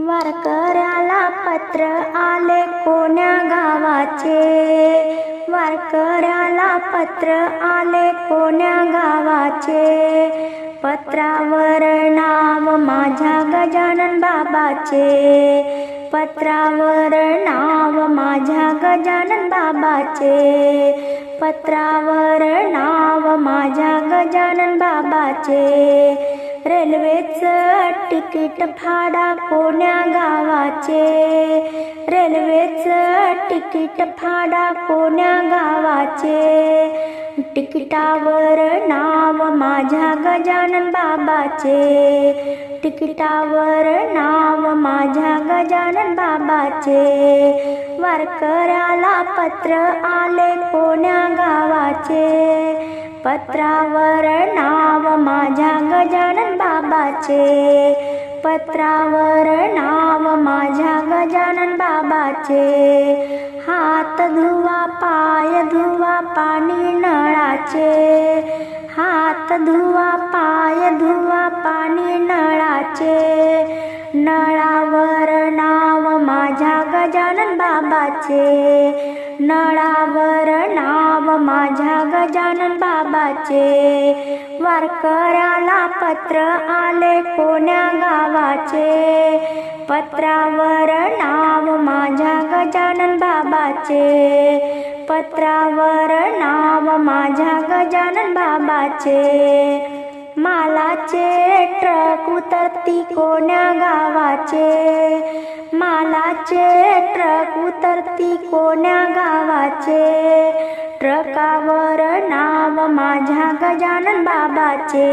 वारकऱ्याला पत्र आले कोण्या गावाचे, वारकऱ्याला पत्र आले कोण्या गावाचे। पत्रावर नाव माझ्या गजानन बाबाचे, पत्रावर नाव माझ्या गजानन बाबाचे, पत्रावर नाव माझ्या गजानन बाबाचे। रेल्वेचं तिकीट फाडा कोण्या गावाचे, रेल्वेचं तिकीट फाडा कोण्या गावाचे। तिकिटावर नाव माझ्या गजानन बाबाचे, तिकिटावर नाव माझ्या गजानन बाबाचे। वारकऱ्याला पत्र आले कोण्या गावाचे, पत्रावर नाव माझ्या गजानन बाबाचे, पत्रावर नाव माझ्या गजानन बाबाचे। हात धुवा पाय धुवा पाणी नळाचे, हात धुवा पाय धुवा पाणी नळाचे। नळावर नाव माझ्या गजानन बाबाचे, नळावर नाव माझ्या गजानन बाबाचे। वारकऱ्याला पत्र आले कोण्या गावाचे, पत्रावर नाव माझ्या गजानन बाबाचे, पत्रावर नाव माझ्या गजानन बाबाचे। मालाचे ट्रक उतरती कोण्या गावाचे, मालाचे ट्रक उतरती कोण्या गावाचे। ट्रकावर नाव माझ्या गजानन बाबाचे,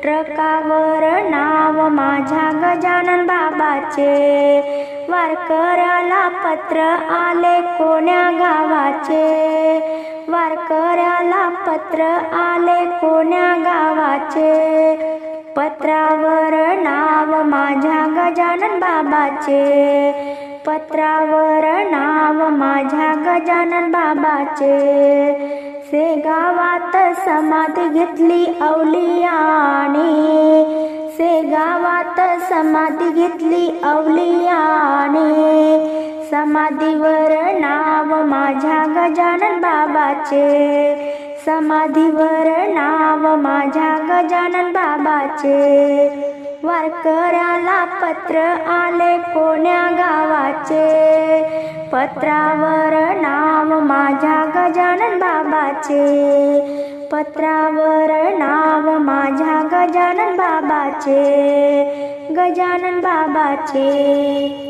ट्रकावर नाव माझ्या गजानन बाबाचे। वारकऱ्याला पत्र आले कोण्या गावाचे, वारकऱ्याला पत्र आले कोण्या गावाचे। पत्रावर नाव माझ्या गजानन बाबाचे, पत्रावर नाव माझ्या गजानन बाबाचे। शेगावात समाधी घेतली अवलियाने, शेगावात समाधी घेतली अवलियाने। समाधीवर नाव माझ्या गजानन बाबाचे, समाधीवर नाव माझ्या गजानन बाबाचे। वारकऱ्याला पत्र आले कोण्या गावाचे, पत्रावर नाव माझ्या गजानन बाबाचे, पत्रावर नाव माझ्या गजानन बाबाचे, गजानन बाबाचे।